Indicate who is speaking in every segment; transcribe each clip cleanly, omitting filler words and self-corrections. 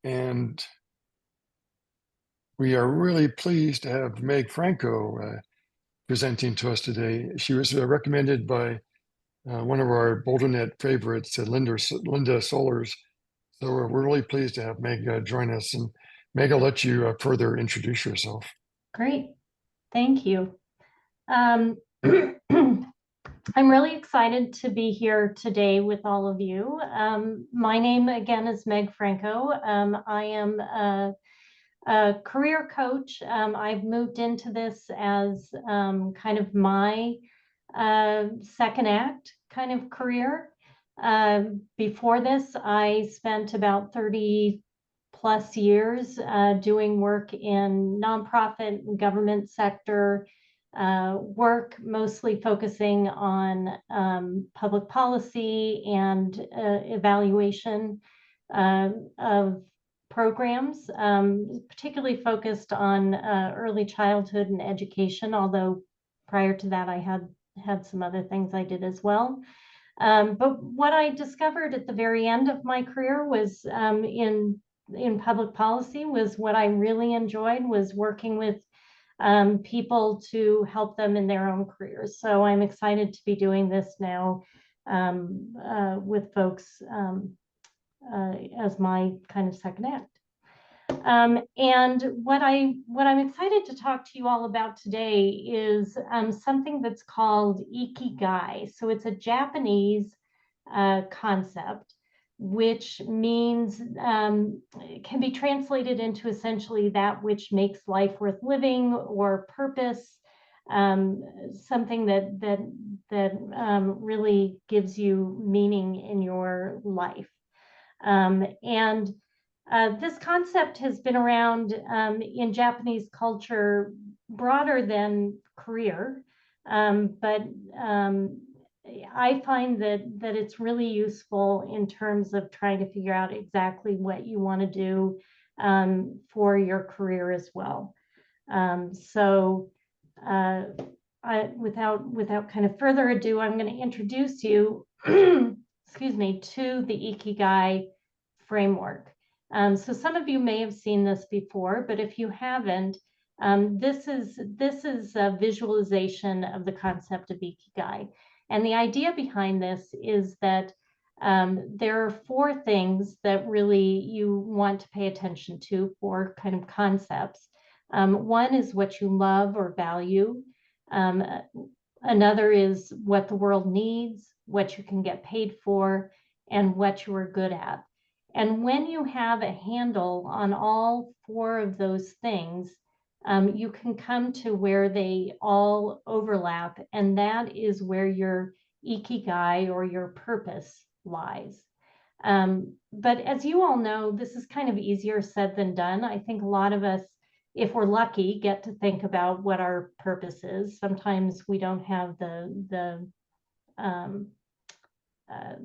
Speaker 1: And we are really pleased to have Meg Franko presenting to us today. She was recommended by one of our BoulderNet favorites, Linda Solers. So we're really pleased to have Meg join us. And Meg, I'll let you further introduce yourself.
Speaker 2: Great. Thank you. I'm really excited to be here today with all of you. My name again is Meg Franko. I am a career coach. I've moved into this as kind of my second act kind of career. Before this, I spent about 30 plus years doing work in nonprofit and government sector work, mostly focusing on public policy and evaluation of programs, particularly focused on early childhood and education, although prior to that I had some other things I did as well. But what I discovered at the very end of my career was in public policy was what I really enjoyed was working with people to help them in their own careers. So I'm excited to be doing this now with folks as my kind of second act. And what I'm excited to talk to you all about today is something that's called ikigai. So it's a Japanese concept, which means can be translated into essentially that which makes life worth living or purpose, something that really gives you meaning in your life. And this concept has been around in Japanese culture broader than career, but I find that it's really useful in terms of trying to figure out exactly what you want to do for your career as well. Without kind of further ado, I'm going to introduce you, excuse me, to the Ikigai framework. So some of you may have seen this before, but if you haven't, this is a visualization of the concept of Ikigai. And the idea behind this is that there are four things that really you want to pay attention to, four kind of concepts. One is what you love or value. Another is what the world needs, what you can get paid for, and what you are good at. And when you have a handle on all four of those things, you can come to where they all overlap, and that is where your ikigai or your purpose lies. But as you all know, this is kind of easier said than done. I think a lot of us, if we're lucky, get to think about what our purpose is. Sometimes we don't have the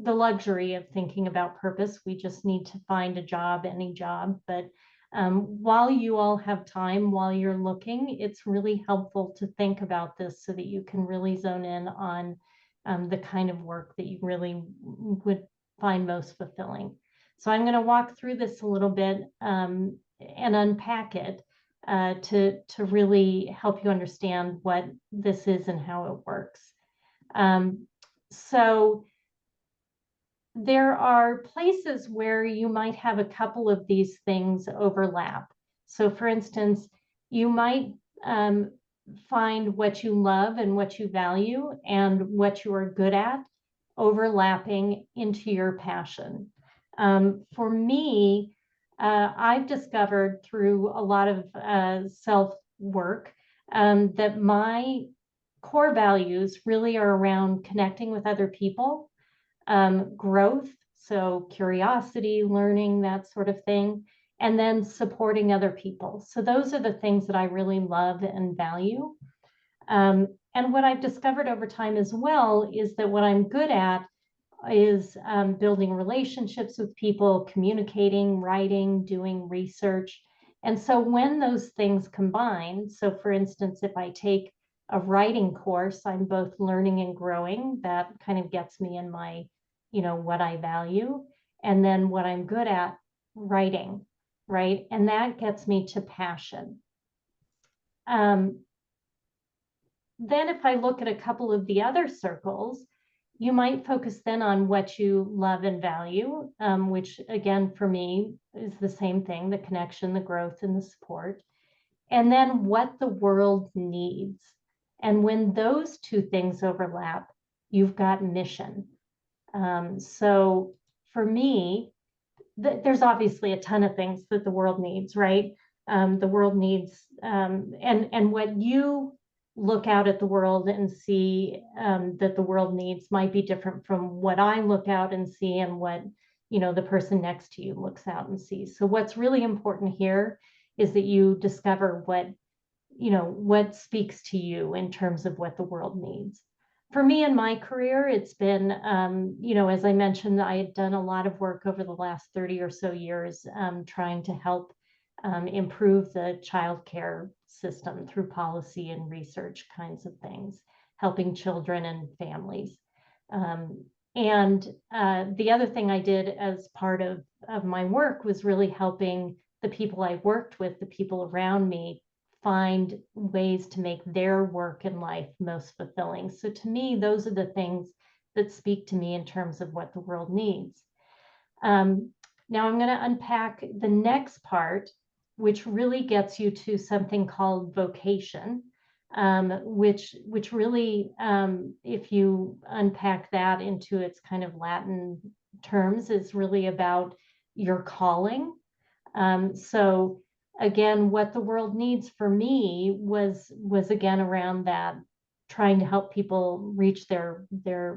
Speaker 2: luxury of thinking about purpose. We just need to find a job, any job. But while you all have time, while you're looking, it's really helpful to think about this so that you can really zone in on the kind of work that you really would find most fulfilling. So I'm going to walk through this a little bit and unpack it to really help you understand what this is and how it works. So there are places where you might have a couple of these things overlap. So for instance, you might find what you love and what you value and what you are good at overlapping into your passion. For me, I've discovered through a lot of self-work that my core values really are around connecting with other people, growth, so curiosity, learning, that sort of thing, and then supporting other people. So those are the things that I really love and value. And what I've discovered over time as well is that what I'm good at is building relationships with people, communicating, writing, doing research. And so when those things combine, so for instance, if I take a writing course, I'm both learning and growing. That kind of gets me in my, what I value. And then what I'm good at, writing. right? And that gets me to passion. Then if I look at a couple of the other circles, you might focus then on what you love and value, which again, for me, is the same thing, the connection, the growth, and the support. And then what the world needs. And when those two things overlap, you've got mission. So for me, there's obviously a ton of things that the world needs, right? The world needs, and what you look out at the world and see that the world needs might be different from what I look out and see and what, you know, the person next to you looks out and sees. So what's really important here is that you discover what, you know, what speaks to you in terms of what the world needs. For me in my career, it's been, you know, as I mentioned, I had done a lot of work over the last 30 or so years trying to help improve the childcare system through policy and research kinds of things, helping children and families. And the other thing I did as part of my work was really helping the people I worked with, the people around me, find ways to make their work and life most fulfilling. So to me, those are the things that speak to me in terms of what the world needs. Now I'm going to unpack the next part, which really gets you to something called vocation, which really, if you unpack that into its kind of Latin terms, is really about your calling. So again, what the world needs for me was again around that, trying to help people reach their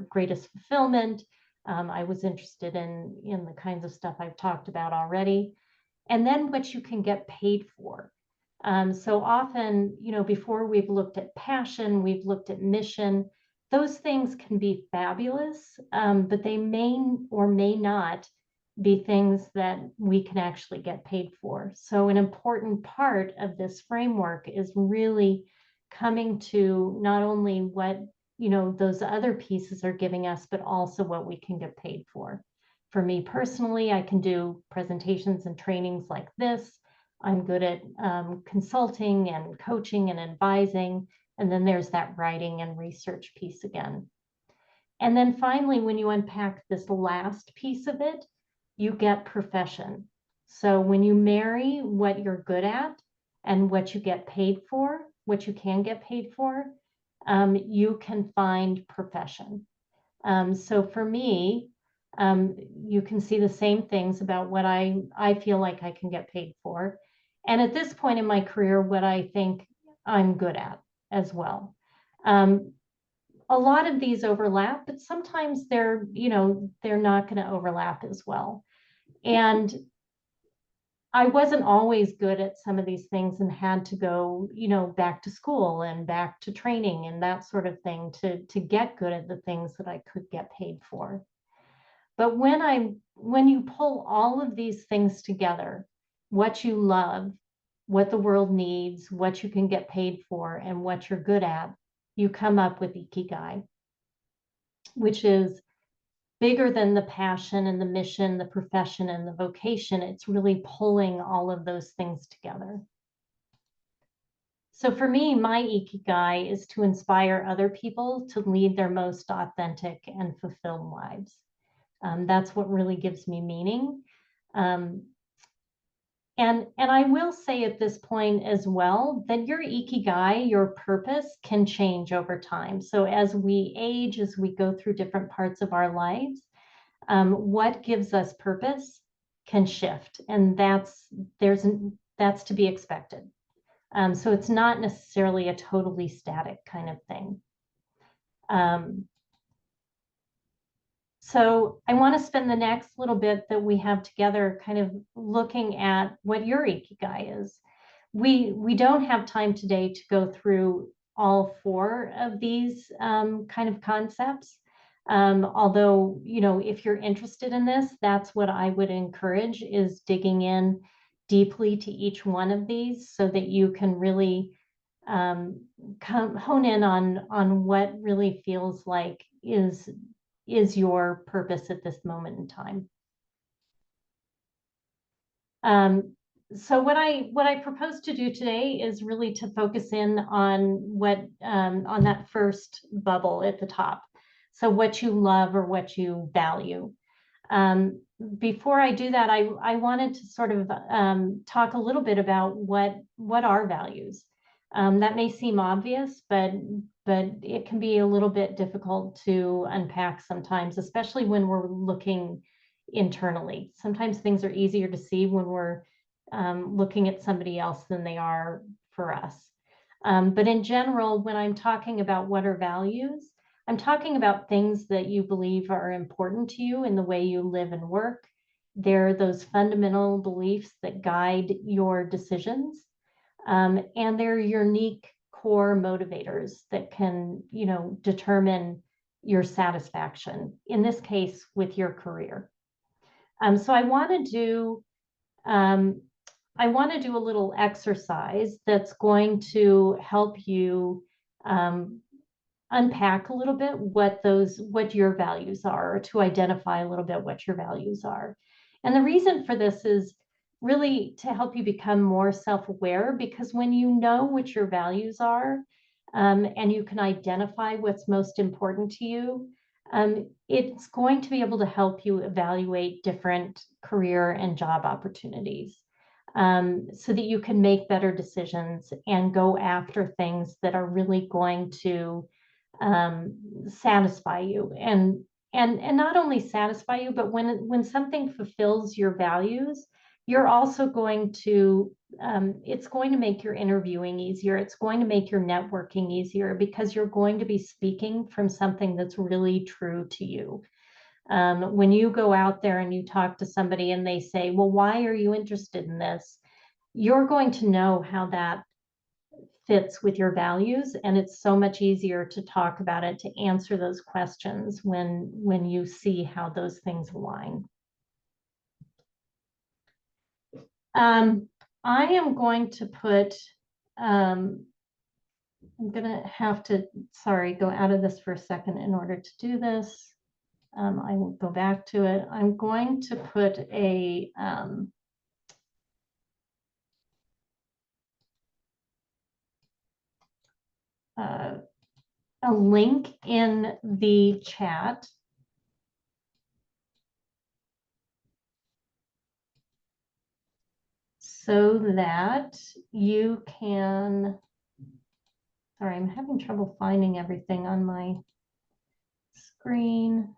Speaker 2: greatest fulfillment. I was interested in the kinds of stuff I've talked about already, and then what you can get paid for. So often, you know, before we've looked at passion, we've looked at mission. Those things can be fabulous, but they may or may not be things that we can actually get paid for. So an important part of this framework is really coming to not only what, you know, those other pieces are giving us, but also what we can get paid for. For me personally, I can do presentations and trainings like this. I'm good at consulting and coaching and advising. And then there's that writing and research piece again. And then finally, when you unpack this last piece of it, you get profession. So when you marry what you're good at and what you get paid for, what you can get paid for, you can find profession. So for me, you can see the same things about what I feel like I can get paid for. And at this point in my career, what I think I'm good at as well. A lot of these overlap, but sometimes they're, you know, they're not going to overlap as well. And I wasn't always good at some of these things and had to go, you know, back to school and back to training and that sort of thing to get good at the things that I could get paid for. But when you pull all of these things together, what you love, what the world needs, what you can get paid for, and what you're good at, you come up with ikigai, which is bigger than the passion and the mission, the profession and the vocation. It's really pulling all of those things together. So for me, my ikigai is to inspire other people to lead their most authentic and fulfilled lives. That's what really gives me meaning. And I will say at this point as well that your ikigai, your purpose, can change over time. So as we age, as we go through different parts of our lives, what gives us purpose can shift, and that's to be expected. So it's not necessarily a totally static kind of thing. So I want to spend the next little bit that we have together kind of looking at what your ikigai is. We don't have time today to go through all four of these kind of concepts. Although, you know, if you're interested in this, that's what I would encourage, is digging in deeply to each one of these so that you can really hone in on what really feels like is your purpose at this moment in time. So what I propose to do today is really to focus in on what on that first bubble at the top. So what you love or what you value. Um, Before I do that, I wanted to sort of talk a little bit about what are values. That may seem obvious, but it can be a little bit difficult to unpack sometimes, especially when we're looking internally. Sometimes things are easier to see when we're looking at somebody else than they are for us. But in general, when I'm talking about what are values, I'm talking about things that you believe are important to you in the way you live and work. They're those fundamental beliefs that guide your decisions. And they're unique core motivators that can, determine your satisfaction, in this case, with your career. So um, I want to do a little exercise that's going to help you um, unpack a little bit what your values are, or to identify a little bit what your values are. And the reason for this is really to help you become more self-aware, because when you know what your values are, and you can identify what's most important to you, it's going to be able to help you evaluate different career and job opportunities, so that you can make better decisions and go after things that are really going to satisfy you, and not only satisfy you, but when something fulfills your values, you're also going to it's going to make your interviewing easier. It's going to make your networking easier, because you're going to be speaking from something that's really true to you. When you go out there and you talk to somebody and they say, well, why are you interested in this? You're going to know how that fits with your values, and it's so much easier to talk about it, to answer those questions when you see how those things align. I am going to put I'm gonna have to, sorry, go out of this for a second in order to do this. I will go back to it. I'm going to put a link in the chat so that you can, sorry, I'm having trouble finding everything on my screen.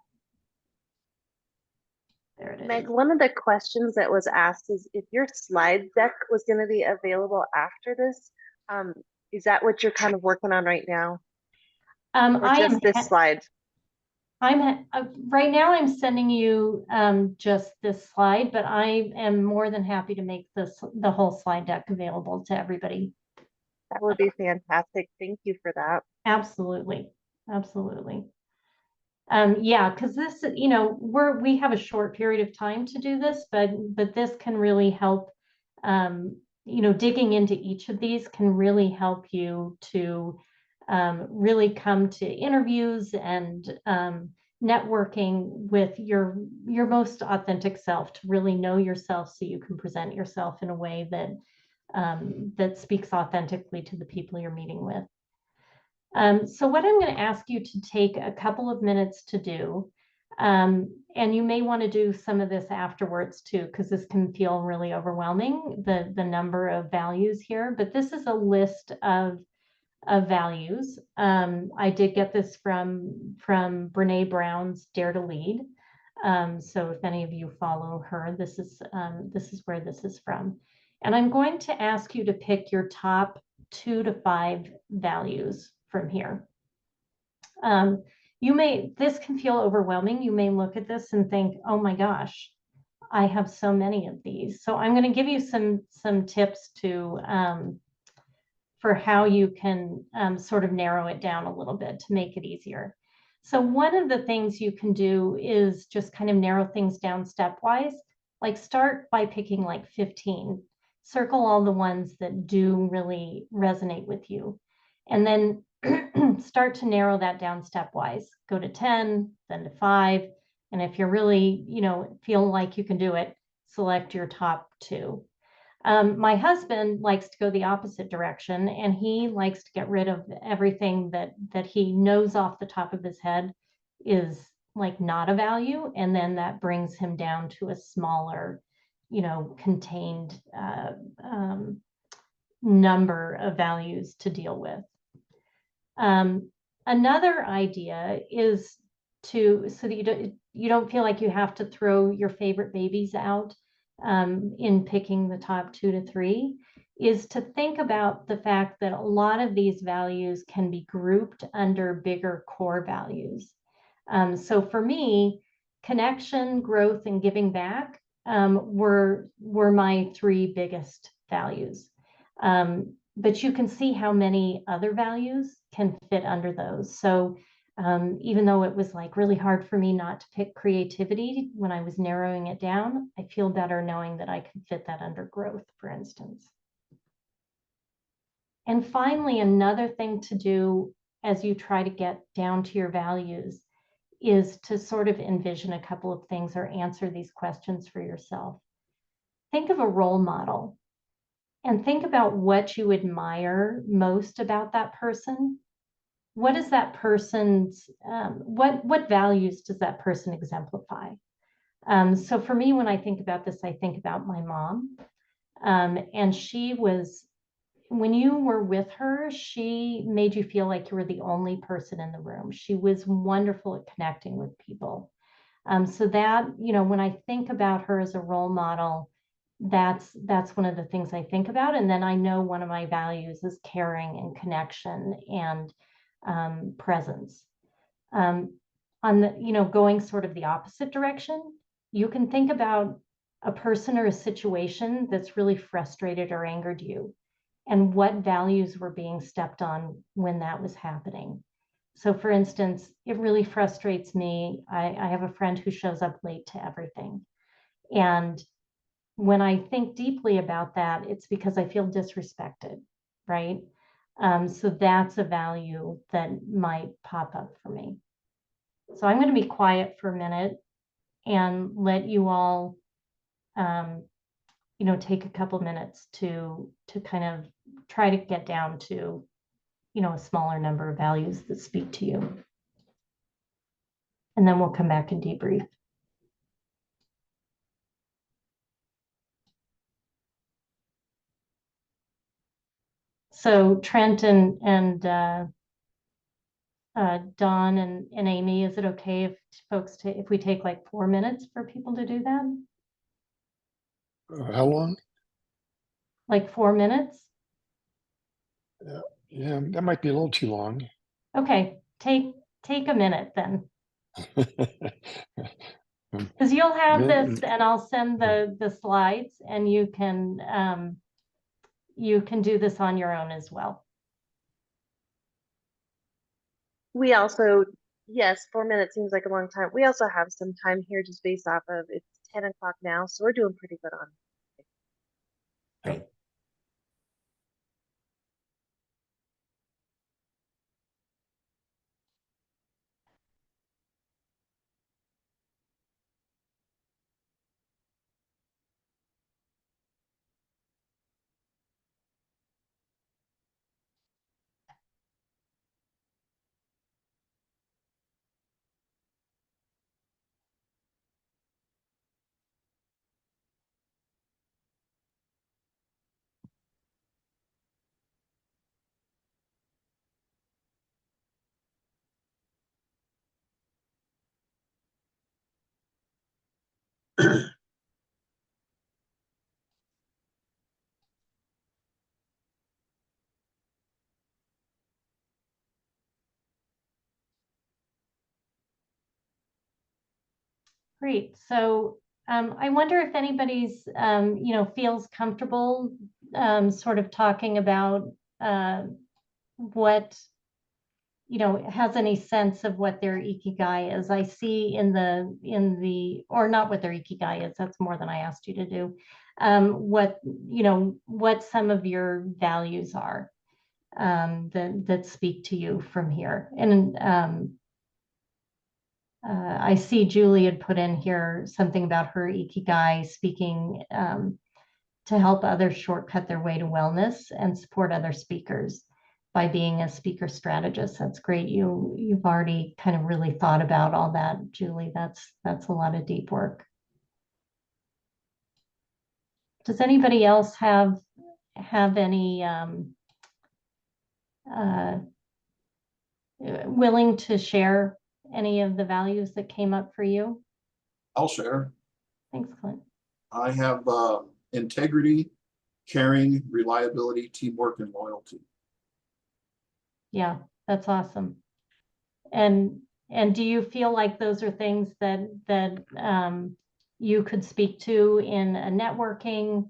Speaker 2: There it is.
Speaker 3: Meg, one of the questions that was asked is if your slide deck was going to be available after this. Is that what you're kind of working on right now? Or just this slide?
Speaker 2: Right now I'm sending you just this slide, but I am more than happy to make the whole slide deck available to everybody.
Speaker 3: That would be fantastic. Thank you for that.
Speaker 2: Absolutely. Absolutely. Yeah, because this, we have a short period of time to do this, but this can really help. Digging into each of these can really help you to really come to interviews and networking with your most authentic self, to really know yourself, so you can present yourself in a way that that speaks authentically to the people you're meeting with. So what I'm going to ask you to take a couple of minutes to do, and you may want to do some of this afterwards too, because this can feel really overwhelming, the number of values here, but this is a list of values. I did get this from Brene Brown's Dare to Lead. So if any of you follow her, this is where this is from. And I'm going to ask you to pick your top 2 to 5 values from here. This can feel overwhelming. You may look at this and think, oh my gosh, I have so many of these. So I'm going to give you some tips for how you can sort of narrow it down a little bit to make it easier. So one of the things you can do is just kind of narrow things down stepwise. Like, start by picking like 15. Circle all the ones that do really resonate with you. And then start to narrow that down stepwise. Go to 10, then to 5. And if you're really, feel like you can do it, select your top 2. My husband likes to go the opposite direction, and he likes to get rid of everything that he knows off the top of his head is like not a value, and then that brings him down to a smaller, contained number of values to deal with. Another idea is so that you don't feel like you have to throw your favorite babies out in picking the top 2 to 3, is to think about the fact that a lot of these values can be grouped under bigger core values. So for me, connection, growth, and giving back were my 3 biggest values. But you can see how many other values can fit under those. So even though it was like really hard for me not to pick creativity when I was narrowing it down, I feel better knowing that I can fit that under growth, for instance. And finally, another thing to do as you try to get down to your values is to sort of envision a couple of things or answer these questions for yourself. Think of a role model and think about what you admire most about that person. What is that person's, what values does that person exemplify? So for me, when I think about this, I think about my mom. And she was, when you were with her, she made you feel like you were the only person in the room. She was wonderful at connecting with people. So that, when I think about her as a role model, that's one of the things I think about. And then I know one of my values is caring and connection and presence. On the, going sort of the opposite direction, you can think about a person or a situation that's really frustrated or angered you, and what values were being stepped on when that was happening. So for instance, it really frustrates me. I have a friend who shows up late to everything. And when I think deeply about that, it's because I feel disrespected, right? So that's a value that might pop up for me. So I'm going to be quiet for a minute and let you all, take a couple minutes to kind of try to get down to, a smaller number of values that speak to you. And then we'll come back and debrief. So Trent and Don and Amy, is it okay if folks if we take like 4 minutes for people to do that?
Speaker 1: How long?
Speaker 2: Like 4 minutes?
Speaker 1: Yeah, that might be a little too long.
Speaker 2: Okay, take a minute then. Because you'll have this, and I'll send the slides, and you can do this on your own as well.
Speaker 3: We also, yes, 4 minutes seems like a long time. We also have some time here just based off of it's 10 o'clock now, so we're doing pretty good on.
Speaker 2: Great. Great. So I wonder if anybody's, feels comfortable sort of talking about what, has any sense of what their ikigai is. I see in the, or not what their ikigai is, that's more than I asked you to do, what some of your values are that speak to you from here. And I see Julie had put in here something about her ikigai speaking to help others shortcut their way to wellness and support other speakers by being a speaker strategist. That's great. You've already kind of really thought about all that, Julie. That's a lot of deep work. Does anybody else have any willing to share any of the values that came up for you?
Speaker 4: I'll share.
Speaker 2: Thanks, Clint.
Speaker 4: I have integrity, caring, reliability, teamwork, and loyalty.
Speaker 2: Yeah, that's awesome. And do you feel like those are things that you could speak to in a networking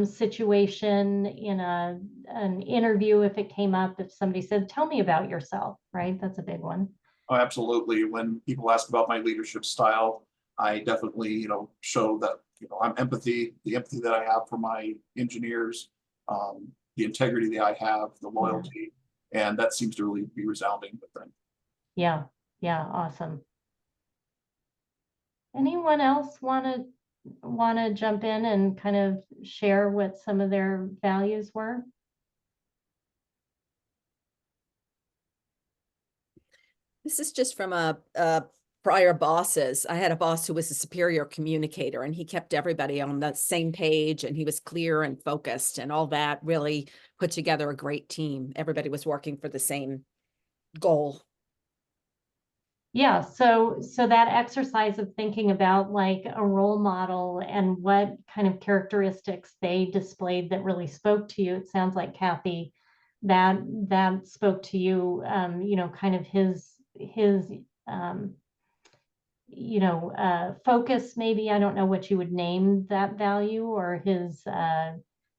Speaker 2: situation, in an interview if it came up, if somebody said, tell me about yourself, right? That's a big one.
Speaker 4: Oh, absolutely. When people ask about my leadership style, I definitely, show that, I'm the empathy that I have for my engineers, the integrity that I have, the loyalty, and that seems to really be resounding with them.
Speaker 2: Yeah, awesome. Anyone else want to jump in and kind of share what some of their values were?
Speaker 5: This is just from a prior bosses. I had a boss who was a superior communicator, and he kept everybody on the same page, and he was clear and focused, and all that really put together a great team. Everybody was working for the same goal.
Speaker 2: Yeah, so that exercise of thinking about like a role model and what kind of characteristics they displayed that really spoke to you. It sounds like, Kathy, that spoke to you, kind of his focus, maybe. I don't know what you would name that value, or his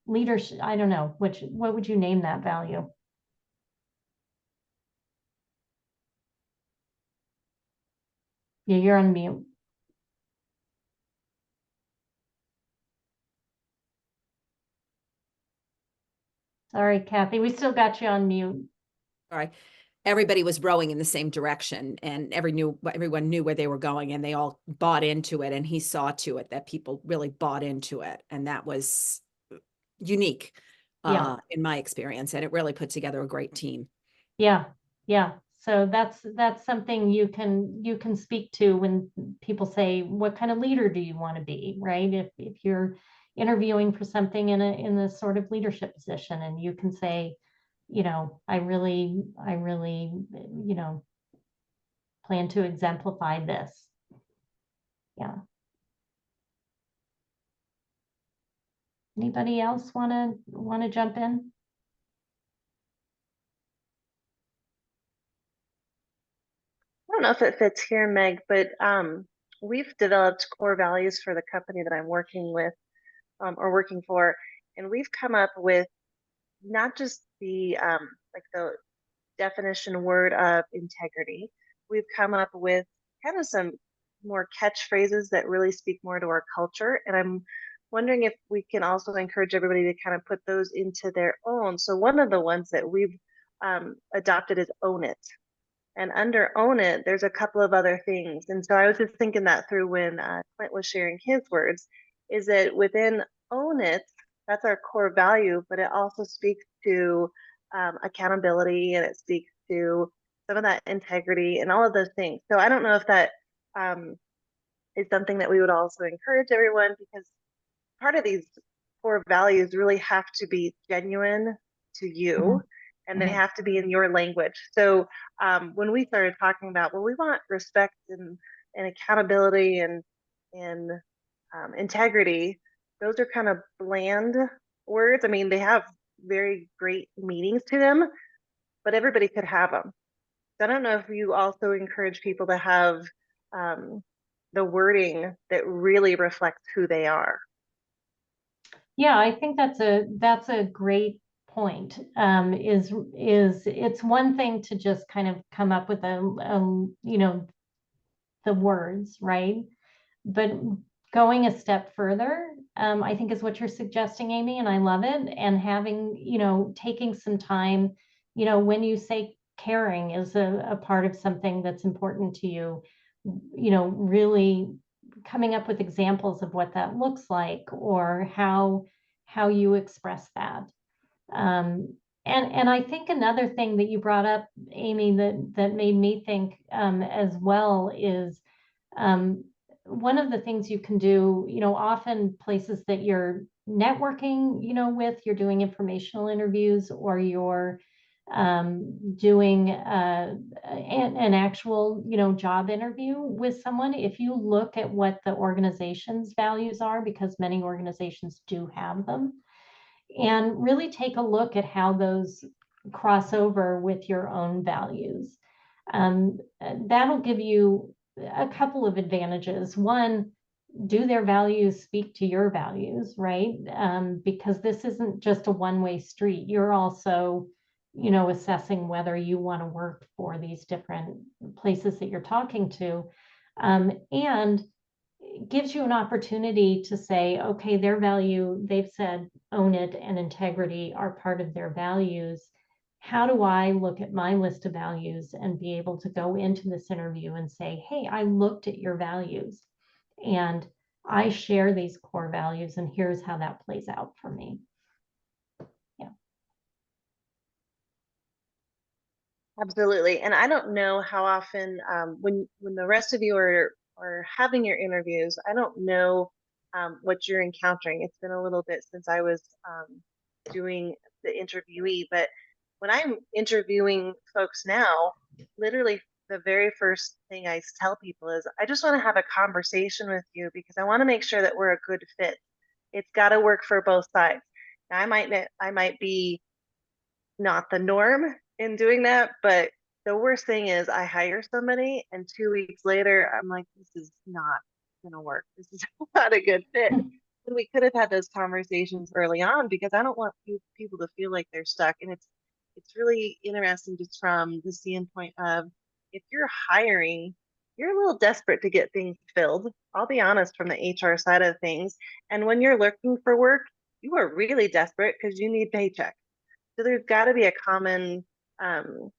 Speaker 2: leadership. I don't know, what would you name that value? Yeah, you're on mute. Sorry, Kathy, we still got you on mute.
Speaker 5: All right. Everybody was rowing in the same direction, and everyone knew where they were going, and they all bought into it, and he saw to it that people really bought into it. And that was unique in my experience. And it really put together a great team.
Speaker 2: Yeah. So that's something you can speak to when people say, what kind of leader do you want to be, right? If you're interviewing for something in a sort of leadership position, and you can say, I really, plan to exemplify this. Yeah. Anybody else want to jump in?
Speaker 3: I don't know if it fits here, Meg, but we've developed core values for the company that I'm working with or working for, and we've come up with not just the definition word of integrity. We've come up with kind of some more catchphrases that really speak more to our culture, and I'm wondering if we can also encourage everybody to kind of put those into their own. So one of the ones that we've adopted is own it. And under own it, there's a couple of other things. And so I was just thinking that through when Clint was sharing his words, is that within own it, that's our core value, but it also speaks to accountability, and it speaks to some of that integrity and all of those things. So I don't know if that is something that we would also encourage everyone, because part of these core values really have to be genuine to you, and they have to be in your language. So when we started talking about, well, we want respect and accountability and integrity, those are kind of bland words. I mean, they have very great meanings to them, but everybody could have them. So I don't know if you also encourage people to have the wording that really reflects who they are.
Speaker 2: Yeah, I think that's a great point. Is it's one thing to just kind of come up with the words, right? But going a step further, I think is what you're suggesting, Amy, and I love it. And having, taking some time, when you say caring is a part of something that's important to you, really coming up with examples of what that looks like, or how how you express that. And I think another thing that you brought up, Amy, that made me think as well is one of the things you can do, often places that you're networking, with, you're doing informational interviews, or you're doing an actual, job interview with someone. If you look at what the organization's values are, because many organizations do have them, and really take a look at how those cross over with your own values. That'll give you a couple of advantages. One, do their values speak to your values, right? Because this isn't just a one-way street. You're also, assessing whether you want to work for these different places that you're talking to. And gives you an opportunity to say, okay, their value, they've said own it and integrity are part of their values. How do I look at my list of values and be able to go into this interview and say, hey, I looked at your values and I share these core values, and here's how that plays out for me. Yeah.
Speaker 3: Absolutely. And I don't know how often when the rest of you are having your interviews, I don't know what you're encountering. It's been a little bit since I was doing the interviewee, but when I'm interviewing folks now, literally the very first thing I tell people is, I just want to have a conversation with you because I want to make sure that we're a good fit. It's got to work for both sides. Now, I might be not the norm in doing that, but the worst thing is I hire somebody and 2 weeks later I'm like, this is not gonna work. This is not a good fit. And we could have had those conversations early on, because I don't want people to feel like they're stuck. And it's really interesting just from the standpoint of, if you're hiring, you're a little desperate to get things filled. I'll be honest, from the HR side of things. And when you're looking for work, you are really desperate because you need paycheck. So there's got to be a common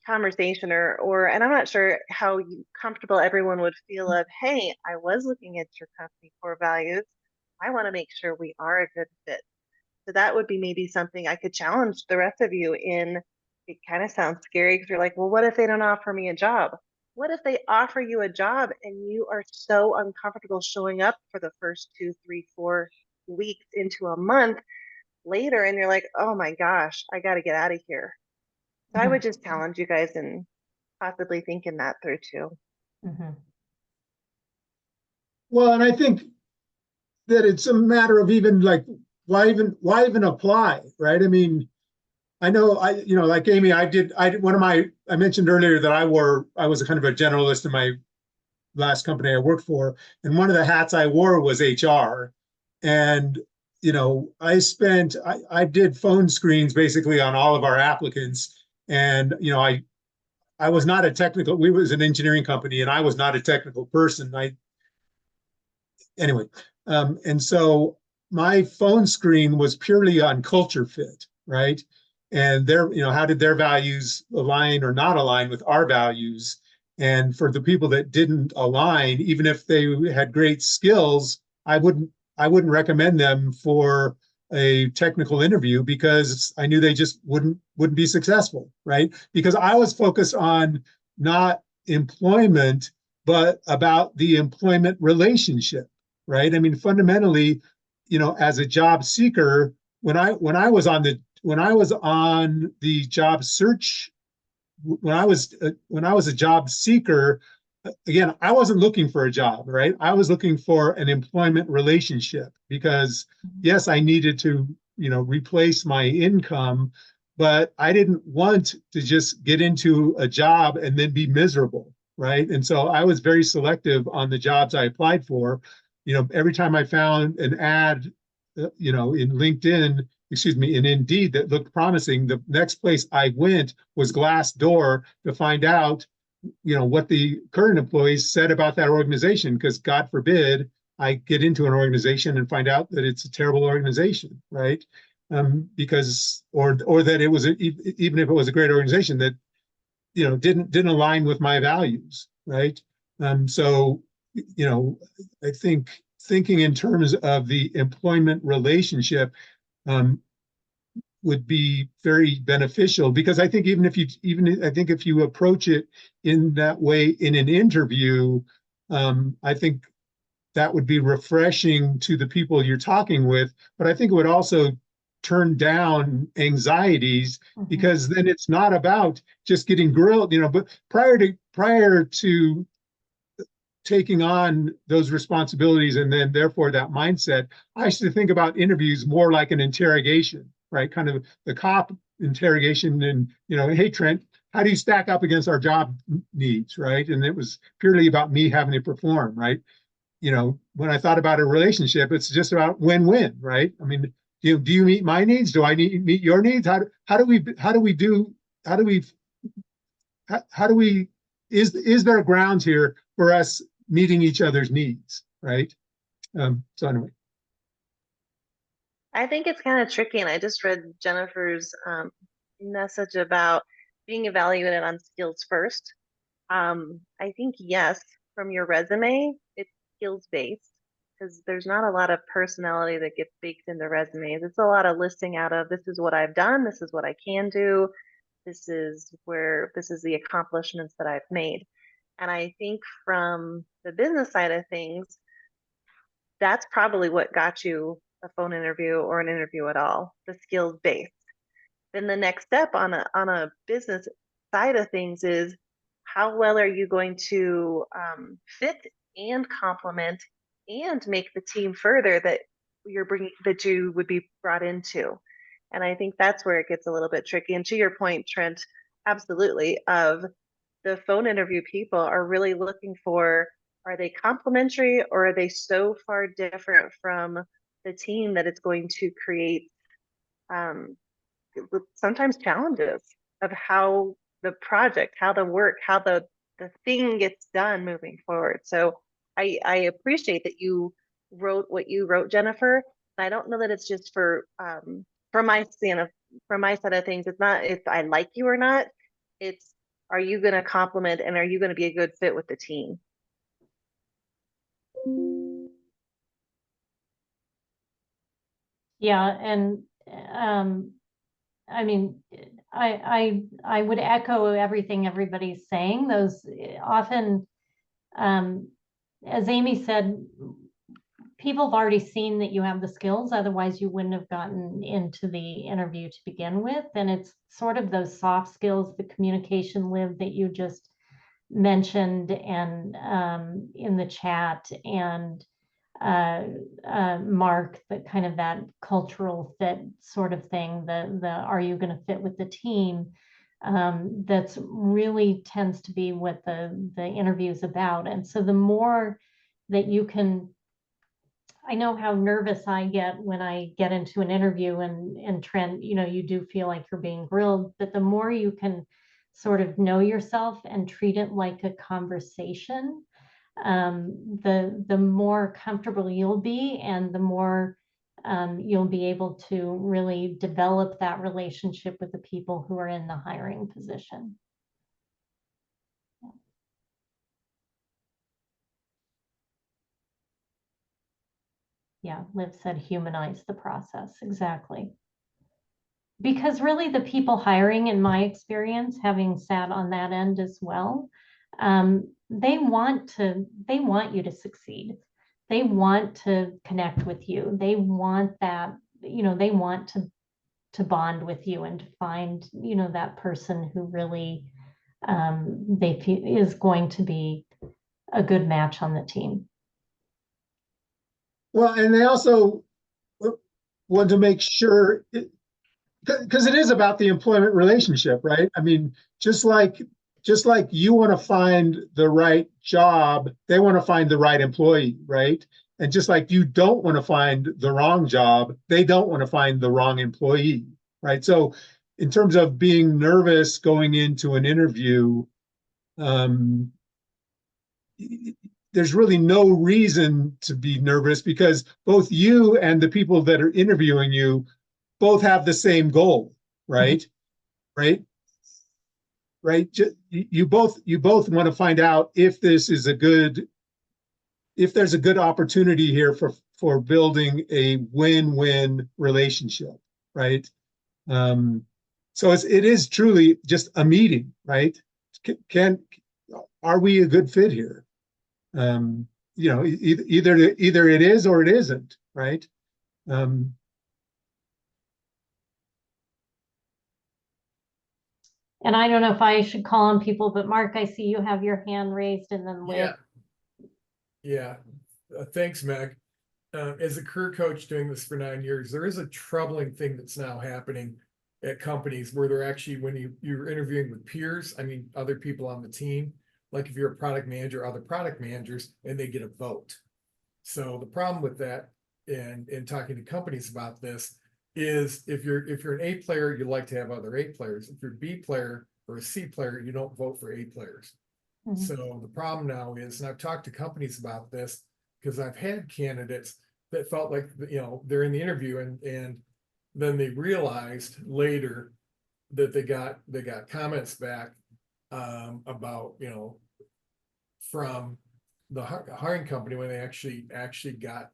Speaker 3: conversation, and I'm not sure how comfortable everyone would feel of, hey, I was looking at your company core values. I want to make sure we are a good fit. So that would be maybe something I could challenge the rest of you in. It kind of sounds scary because you're like, well, what if they don't offer me a job? What if they offer you a job and you are so uncomfortable showing up for the first 2, 3, 4 weeks into a month later, and you're like, oh my gosh, I got to get out of here. So I would just challenge you guys in possibly thinking that through too.
Speaker 6: Well, and I think that it's a matter of even like, why even apply, right? I mean, I know like Amy, I mentioned earlier that I was a kind of a generalist in my last company I worked for, and one of the hats I wore was HR. And I did phone screens basically on all of our applicants. And, I was not a technical, we was an engineering company and I was not a technical person. And so my phone screen was purely on culture fit, right? And how did their values align or not align with our values? And for the people that didn't align, even if they had great skills, I wouldn't recommend them for a technical interview, because I knew they just wouldn't be successful, right? Because I was focused on not employment, but about the employment relationship, right? I mean, fundamentally, as a job seeker, when I was on the job search, when I was a job seeker, again, I wasn't looking for a job, right? I was looking for an employment relationship, because yes, I needed to, replace my income, but I didn't want to just get into a job and then be miserable, right? And so I was very selective on the jobs I applied for. Every time I found an ad, in LinkedIn, in Indeed, that looked promising, the next place I went was Glassdoor to find out what the current employees said about that organization, because God forbid I get into an organization and find out that it's a terrible organization, right? Because or that it was even if it was a great organization, that didn't align with my values, right? So I think thinking in terms of the employment relationship, would be very beneficial, because I think if you approach it in that way in an interview, I think that would be refreshing to the people you're talking with, but I think it would also turn down anxieties, because then it's not about just getting grilled, but prior to taking on those responsibilities and then therefore that mindset, I used to think about interviews more like an interrogation, right? Kind of the cop interrogation, and hey Trent, how do you stack up against our job needs, right? And it was purely about me having to perform, right? When I thought about a relationship, it's just about win-win, right? I mean, do you meet my needs? Do I meet your needs? Is there grounds here for us meeting each other's needs, right? So anyway.
Speaker 3: I think it's kind of tricky, and I just read Jennifer's message about being evaluated on skills first. I think, yes, from your resume, it's skills based, because there's not a lot of personality that gets baked into resumes. It's a lot of listing out of, this is what I've done, this is what I can do, this is the accomplishments that I've made. And I think from the business side of things, that's probably what got you a phone interview or an interview at all, the skills based. Then the next step on a business side of things is, how well are you going to fit and complement and make the team further that you would be brought into. And I think that's where it gets a little bit tricky. And to your point, Trent, absolutely, of the phone interview people are really looking for, are they complementary, or are they so far different from the team that it's going to create sometimes challenges of how the project, how the work, how the thing gets done moving forward. So I appreciate that you wrote what you wrote, Jennifer. I don't know that it's just from my side of things. It's not if I like you or not. It's, are you going to complement and are you going to be a good fit with the team?
Speaker 2: Yeah, and I mean, I would echo everything everybody's saying. Those often, as Amy said, people have already seen that you have the skills, otherwise you wouldn't have gotten into the interview to begin with. And it's sort of those soft skills, the communication live that you just mentioned, and in the chat, and Mark, that kind of that cultural fit sort of thing, the are you going to fit with the team, that's really tends to be what the interview is about. And so the more that you can, I know how nervous I get when I get into an interview, and Trent, you do feel like you're being grilled, but the more you can sort of know yourself and treat it like a conversation, the more comfortable you'll be, and the more you'll be able to really develop that relationship with the people who are in the hiring position. Yeah, Liv said humanize the process. Exactly. Because really the people hiring, in my experience, having sat on that end as well, they want you to succeed. They want to connect with you. They want that, they want to bond with you and to find, that person who really they feel is going to be a good match on the team.
Speaker 6: Well, and they also want to make sure, because it is about the employment relationship, right? I mean, just like you want to find the right job, they want to find the right employee, right? And just like you don't want to find the wrong job, they don't want to find the wrong employee, right? So in terms of being nervous going into an interview, there's really no reason to be nervous, because both you and the people that are interviewing you both have the same goal, right? Right? You both want to find out if there's a good opportunity here for building a win-win relationship, right? So it is truly just a meeting, right? Are we a good fit here? Either it is or it isn't, right?
Speaker 2: And I don't know if I should call on people, but Mark, I see you have your hand raised, and then Liv.
Speaker 7: Yeah. Thanks, Meg. As a career coach doing this for 9 years, there is a troubling thing that's now happening at companies where they're actually, when you're interviewing with peers, I mean, other people on the team, like if you're a product manager, other product managers, and they get a vote. So the problem with that, and in talking to companies about this, is if you're an A player, you like to have other A players. If you're a B player or a C player, you don't vote for A players.
Speaker 2: Mhm.
Speaker 7: So the problem now is, and I've talked to companies about this, because I've had candidates that felt like, they're in the interview and then they realized later that they got comments back about, from the hiring company when they actually got,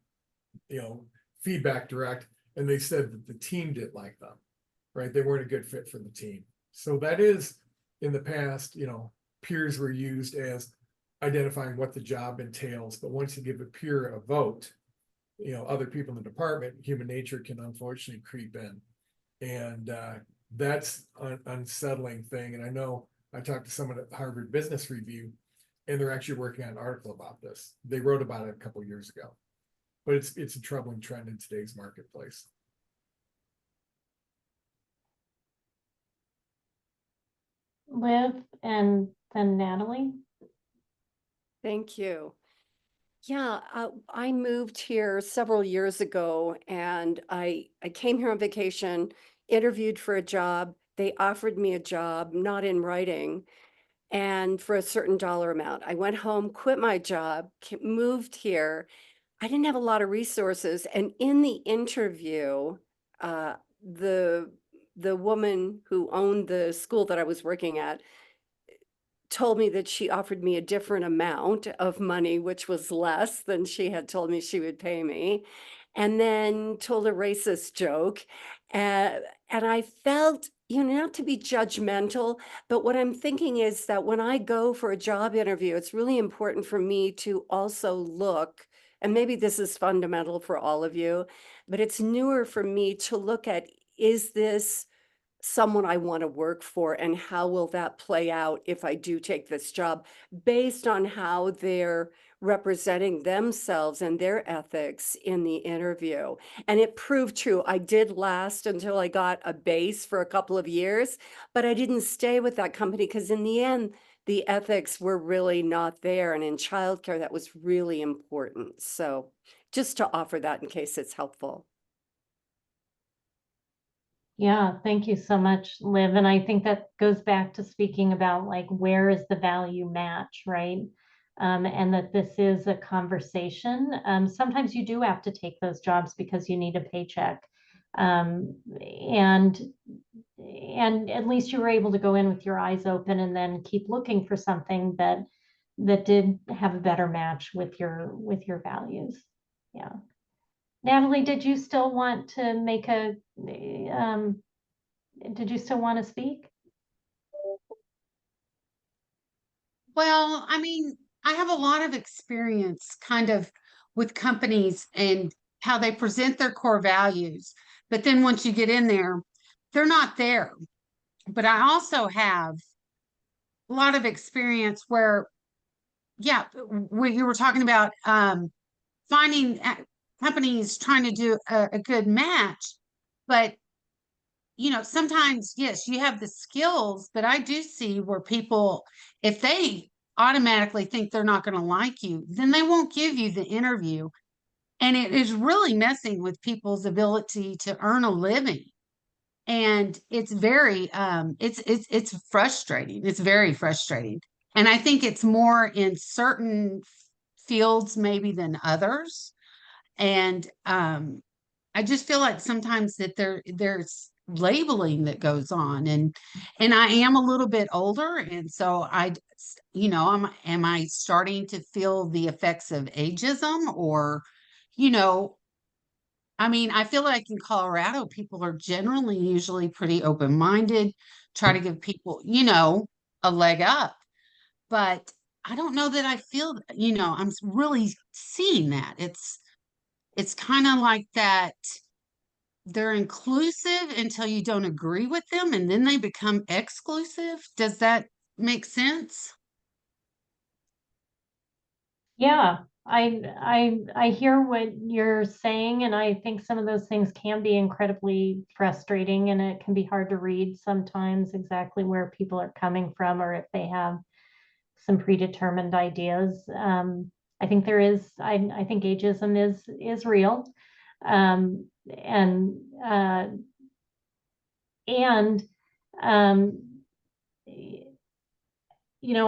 Speaker 7: feedback direct, and they said that the team didn't like them, right? They weren't a good fit for the team. So that is, in the past, peers were used as identifying what the job entails, but once you give a peer a vote, other people in the department, human nature can unfortunately creep in, and that's an unsettling thing. And I know I talked to someone at Harvard Business Review, and they're actually working on an article about this. They wrote about it a couple of years ago, but it's a troubling trend in today's marketplace.
Speaker 2: Liv, and then Natalie.
Speaker 8: Thank you. Yeah, I moved here several years ago, and I came here on vacation, interviewed for a job. They offered me a job, not in writing, and for a certain dollar amount. I went home, quit my job, moved here. I didn't have a lot of resources, and in the interview, the woman who owned the school that I was working at told me that she offered me a different amount of money, which was less than she had told me she would pay me, and then told a racist joke. And I felt, not to be judgmental, but what I'm thinking is that when I go for a job interview, it's really important for me to also look, and maybe this is fundamental for all of you, but it's newer for me to look at, is this someone I want to work for, and how will that play out if I do take this job, based on how they're representing themselves and their ethics in the interview. And it proved true. I did last until I got a base for a couple of years, but I didn't stay with that company because in the end, the ethics were really not there. And in childcare, that was really important. So just to offer that in case it's helpful.
Speaker 2: Yeah, thank you so much, Liv. And I think that goes back to speaking about like, where is the value match, right? And that this is a conversation. Sometimes you do have to take those jobs because you need a paycheck. And at least you were able to go in with your eyes open and then keep looking for something that did have a better match with your values. Yeah. Natalie, did you still want to make did you still want to speak?
Speaker 9: Well, I mean, I have a lot of experience kind of with companies and how they present their core values. But then once you get in there, they're not there. But I also have a lot of experience where, yeah, you were talking about finding companies trying to do a good match. But sometimes, yes, you have the skills, but I do see where people, if they automatically think they're not going to like you, then they won't give you the interview. And it is really messing with people's ability to earn a living. And it's very, it's frustrating. It's very frustrating. And I think it's more in certain fields maybe than others. And I just feel like sometimes that there's labeling that goes on, and I am a little bit older, and so am I starting to feel the effects of ageism, or I mean, I feel like in Colorado, people are generally usually pretty open-minded, try to give people, a leg up. But I don't know that I feel, I'm really seeing that. It's kind of like that they're inclusive until you don't agree with them, and then they become exclusive. Does that make sense?
Speaker 2: Yeah, I hear what you're saying, and I think some of those things can be incredibly frustrating, and it can be hard to read sometimes exactly where people are coming from, or if they have some predetermined ideas. I think I think ageism is real. And and um,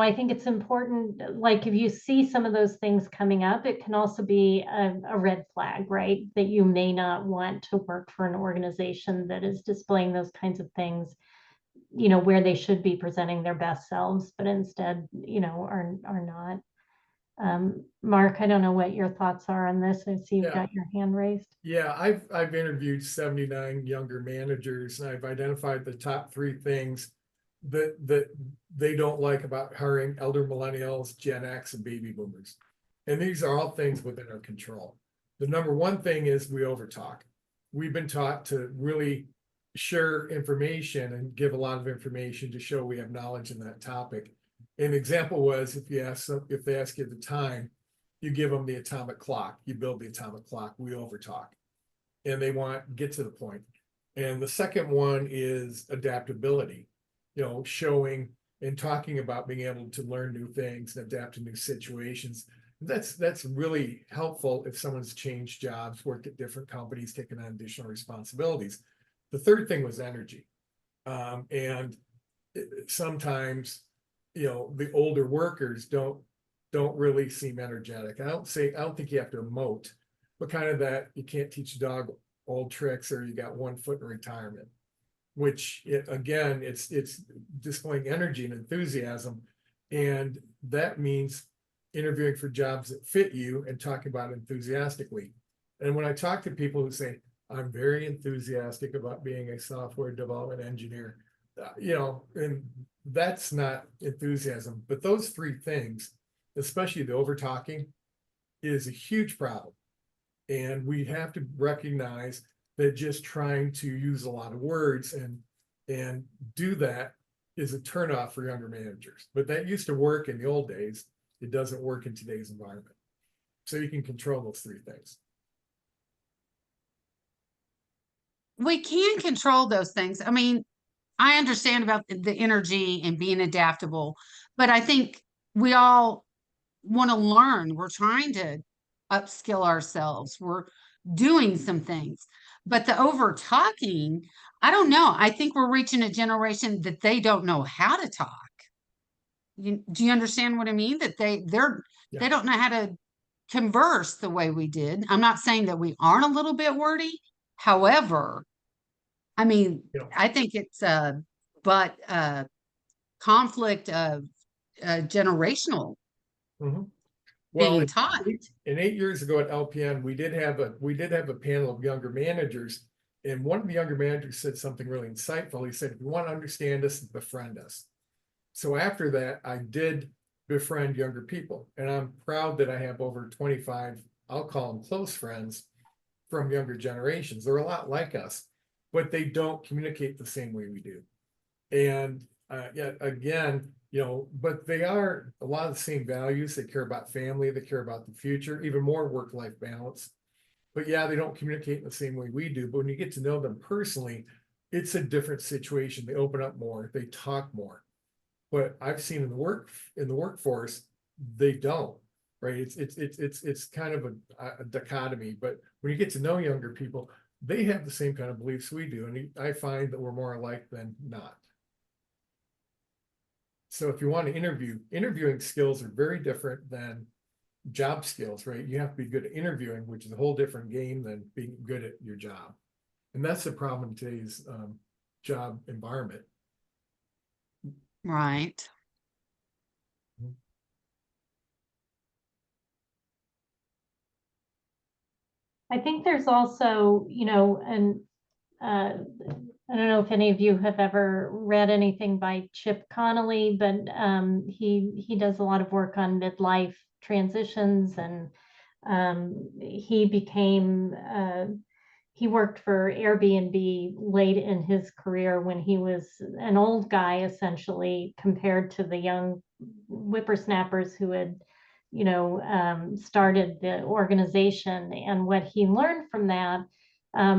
Speaker 2: I think it's important, like if you see some of those things coming up, it can also be a red flag, right? That you may not want to work for an organization that is displaying those kinds of things, where they should be presenting their best selves, but instead, are not. Mark, I don't know what your thoughts are on this. I see you've
Speaker 7: Yeah.
Speaker 2: got your hand raised.
Speaker 7: Yeah, I've interviewed 79 younger managers, and I've identified the top 3 things that they don't like about hiring elder millennials, Gen X, and baby boomers. And these are all things within our control. The number 1 thing is we overtalk. We've been taught to really share information and give a lot of information to show we have knowledge in that topic. An example was if they ask you the time, you give them the atomic clock, you build the atomic clock, we overtalk. And they want get to the point. And the second one is adaptability, showing and talking about being able to learn new things and adapt to new situations. That's really helpful if someone's changed jobs, worked at different companies, taken on additional responsibilities. The third thing was energy. And sometimes, the older workers don't really seem energetic. I don't think you have to emote, but kind of that you can't teach a dog old tricks, or you got 1 foot in retirement, which again, it's displaying energy and enthusiasm. And that means interviewing for jobs that fit you and talking about it enthusiastically. And when I talk to people who say, I'm very enthusiastic about being a software development engineer, and that's not enthusiasm. But those 3 things, especially the over talking, is a huge problem. And we have to recognize that just trying to use a lot of words and do that is a turnoff for younger managers. But that used to work in the old days. It doesn't work in today's environment. So you can control those 3 things.
Speaker 9: We can control those things. I mean, I understand about the energy and being adaptable, but I think we all want to learn. We're trying to upskill ourselves. We're doing some things. But the over talking, I don't know. I think we're reaching a generation that they don't know how to talk. Do you understand what I mean? That they don't know how to converse the way we did. I'm not saying that we aren't a little bit wordy. However, I mean, I think it's conflict of generational
Speaker 7: Well,
Speaker 9: being taught.
Speaker 7: 8 years ago at LPN, we did have a panel of younger managers, and one of the younger managers said something really insightful. He said, if you want to understand us, befriend us. So after that, I did befriend younger people, and I'm proud that I have over 25, I'll call them close friends, from younger generations. They're a lot like us, but they don't communicate the same way we do. And yet again, but they are a lot of the same values. They care about family, they care about the future, even more work-life balance. But yeah, they don't communicate in the same way we do. But when you get to know them personally, it's a different situation. They open up more, they talk more. But I've seen in the workforce, they don't. Right? It's kind of a dichotomy. But when you get to know younger people, they have the same kind of beliefs we do, and I find that we're more alike than not. So if you want to interviewing skills are very different than job skills, right? You have to be good at interviewing, which is a whole different game than being good at your job. And that's the problem in today's job environment.
Speaker 9: Right.
Speaker 2: I think there's also, you know, and I don't know if any of you have ever read anything by Chip Connolly, but he does a lot of work on midlife transitions, and he became he worked for Airbnb late in his career when he was an old guy, essentially, compared to the young whippersnappers who had, you know, started the organization. And what he learned from that,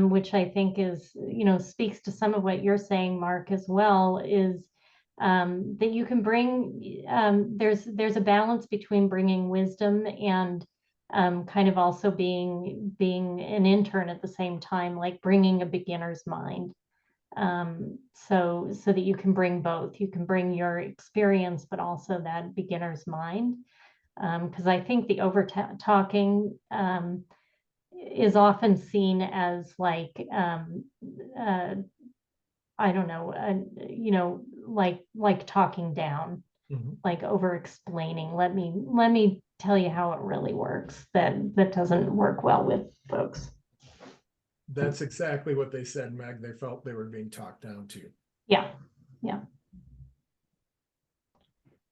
Speaker 2: which I think is, you know, speaks to some of what you're saying, Mark, as well, is that you can bring, there's a balance between bringing wisdom and kind of also being an intern at the same time, like bringing a beginner's mind. So that you can bring both. You can bring your experience, but also that beginner's mind. Because I think the over talking is often seen as like I don't know, you know, like talking down, like over explaining. Let me tell you how it really works. That doesn't work well with folks.
Speaker 7: That's exactly what they said, Meg. They felt they were being talked down to.
Speaker 2: Yeah, yeah.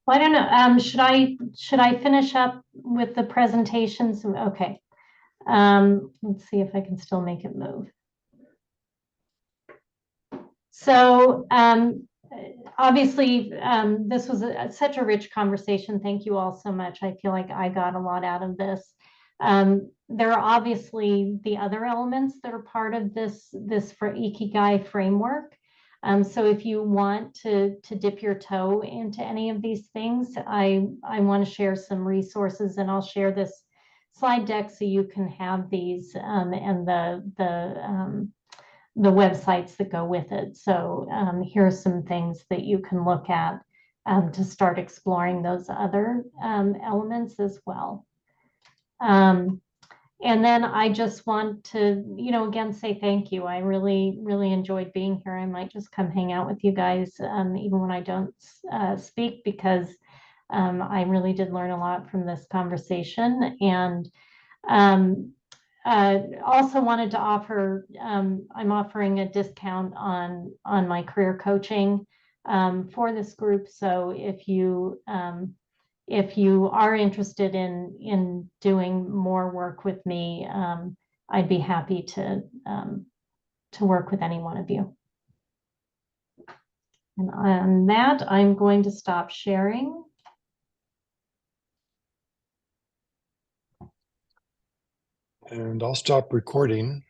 Speaker 2: Well, I don't know. Should I finish up with the presentations? Okay. Let's see if I can still make it move. So obviously, this was such a rich conversation. Thank you all so much. I feel like I got a lot out of this. There are obviously the other elements that are part of this for ikigai framework. So if you want to dip your toe into any of these things, I want to share some resources, and I'll share this slide deck so you can have these and the websites that go with it. So here's some things that you can look at to start exploring those other elements as well. And then I just want to, you know, again, say thank you. I really, really enjoyed being here. I might just come hang out with you guys even when I don't speak, because I really did learn a lot from this conversation. And also wanted to offer, I'm offering a discount on my career coaching for this group. So if you are interested in doing more work with me, I'd be happy to work with any one of you. And on that, I'm going to stop sharing.
Speaker 1: And I'll stop recording.